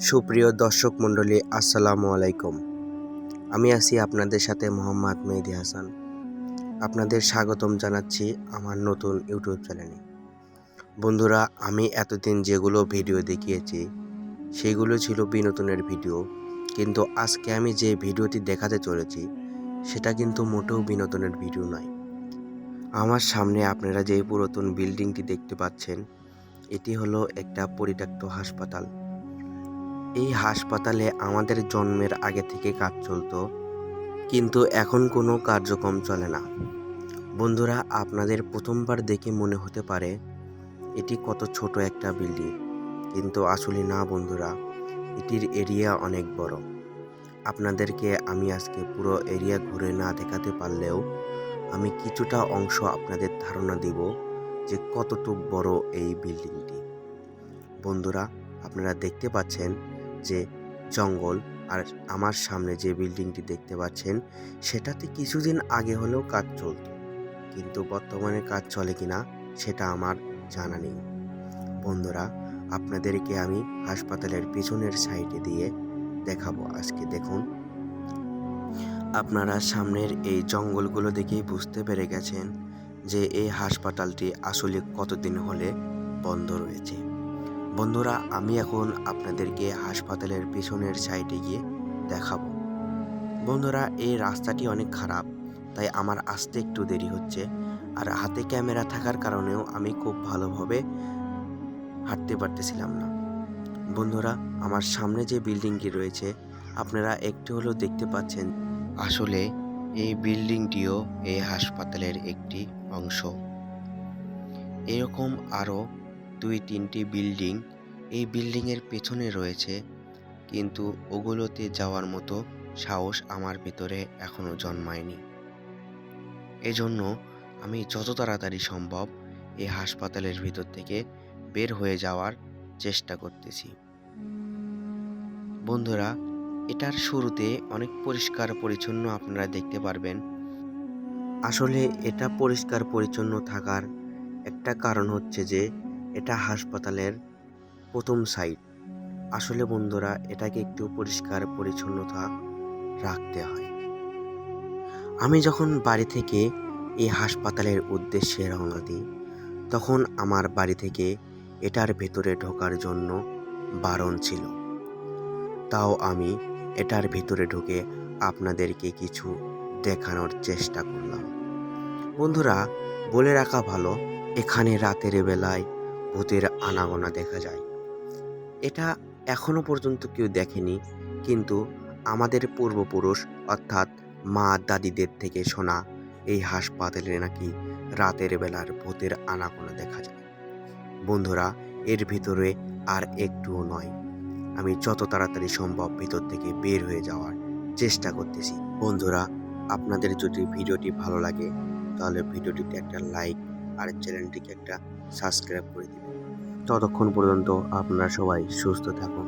সুপ্রিয় দর্শক মণ্ডলী, আসসালামু আলাইকুম। আমি আছি আপনাদের সাথে মোহাম্মদ মেহেদি হাসান। আপনাদের স্বাগতম জানাচ্ছি আমার নতুন ইউটিউব চ্যানেলে। বন্ধুরা, আমি এতদিন যেগুলো ভিডিও দেখিয়েছি সেগুলো ছিল বিনোদনের ভিডিও, কিন্তু আজকে আমি যে ভিডিওটি দেখাতে চলেছি সেটা কিন্তু মোটেও বিনোদনের ভিডিও নয়। আমার সামনে আপনারা যে পুরাতন বিল্ডিংটি দেখতে পাচ্ছেন, এটি হলো একটা পরিত্যক্ত হাসপাতাল। এই হাসপাতালে আমাদের জন্মের আগে থেকে কাজ চলতো, কিন্তু এখন কোনো কার্যক্রম চলে না। বন্ধুরা, আপনাদের প্রথমবার দেখে মনে হতে পারে এটি কত ছোট একটা বিল্ডিং, কিন্তু আসলে না বন্ধুরা, এটির এরিয়া অনেক বড়। আপনাদেরকে আমি আজকে পুরো এরিয়া ঘুরে না দেখাতে পারলেও আমি কিছুটা অংশ আপনাদের ধারণা দিব যে কতটুক বড় এই বিল্ডিংটি। বন্ধুরা, আপনারা দেখতে পাচ্ছেন যে জঙ্গল, আর আমার সামনে যে বিল্ডিংটি দেখতে পাচ্ছেন সেটাতে কিছুদিন আগে হলেও কাজ চলত, কিন্তু বর্তমানে কাজ চলে কিনা সেটা আমার জানা নেই। বন্ধুরা, আপনাদেরকে আমি হাসপাতালের পিছনের সাইডে দিয়ে দেখাবো। আজকে দেখুন, আপনারা সামনের এই জঙ্গলগুলো দেখেই বুঝতে পেরে গেছেন যে এই হাসপাতালটি আসলে কতদিন হলে বন্ধ রয়েছে। বন্ধুরা, আমি এখন আপনাদেরকে হাসপাতালের পিছনের সাইডে গিয়ে দেখাবো। বন্ধুরা, এই রাস্তাটি অনেক খারাপ, তাই আমার আসতে একটু দেরি হচ্ছে, আর হাতে ক্যামেরা থাকার কারণেও আমি খুব ভালোভাবে হাঁটতে পারতেছিলাম না। বন্ধুরা, আমার সামনে যে বিল্ডিংটি রয়েছে আপনারা একটু হলেও দেখতে পাচ্ছেন, আসলে এই বিল্ডিংটিও এই হাসপাতালের একটি অংশ। এরকম আরও 2-3টি বিল্ডিং এই বিল্ডিংয়ের পেছনে রয়েছে, কিন্তু ওগুলোতে যাওয়ার মতো সাহস আমার ভিতরে এখনও জন্মায়নি। এজন্য আমি যত তাড়াতাড়ি সম্ভব এই হাসপাতালের ভিতর থেকে বের হয়ে যাওয়ার চেষ্টা করতেছি। বন্ধুরা, এটার শুরুতে অনেক পরিষ্কার পরিচ্ছন্ন আপনারা দেখতে পারবেন। আসলে এটা পরিষ্কার পরিচ্ছন্ন থাকার একটা কারণ হচ্ছে যে এটা হাসপাতালের প্রথম সাইট। আসলে বন্ধুরা, এটাকে একটু পরিষ্কার পরিচ্ছন্নতা রাখতে হয়। আমি যখন বাড়ি থেকে এই হাসপাতালের উদ্দেশ্যে রওনা দিই, তখন আমার বাড়ি থেকে এটার ভেতরে ঢোকার জন্য বারণ ছিল। তাও আমি এটার ভিতরে ঢুকে আপনাদেরকে কিছু দেখানোর চেষ্টা করলাম। বন্ধুরা, বলে রাখা ভালো, এখানে রাতের বেলায় ভূতের আনাগোনা দেখা যায়। এটা এখনো পর্যন্ত কেউ দেখেনি, কিন্তু আমাদের পূর্বপুরুষ অর্থাৎ মা দাদিদের থেকে শোনা এই হাসপাতালে নাকি রাতের বেলার ভূতের আনাগোনা দেখা যায়। বন্ধুরা, এর ভিতরে আর একটুও নয়। আমি যত তাড়াতাড়ি সম্ভব ভিতর থেকে বের হয়ে যাওয়ার চেষ্টা করতেছি। বন্ধুরা, আপনাদের যদি ভিডিওটি ভালো লাগে তাহলে ভিডিওটিতে একটা লাইক আর চ্যানেলটিকে একটা সাবস্ক্রাইব করে দিন। ততক্ষণ পর্যন্ত আপনারা সবাই সুস্থ থাকুন।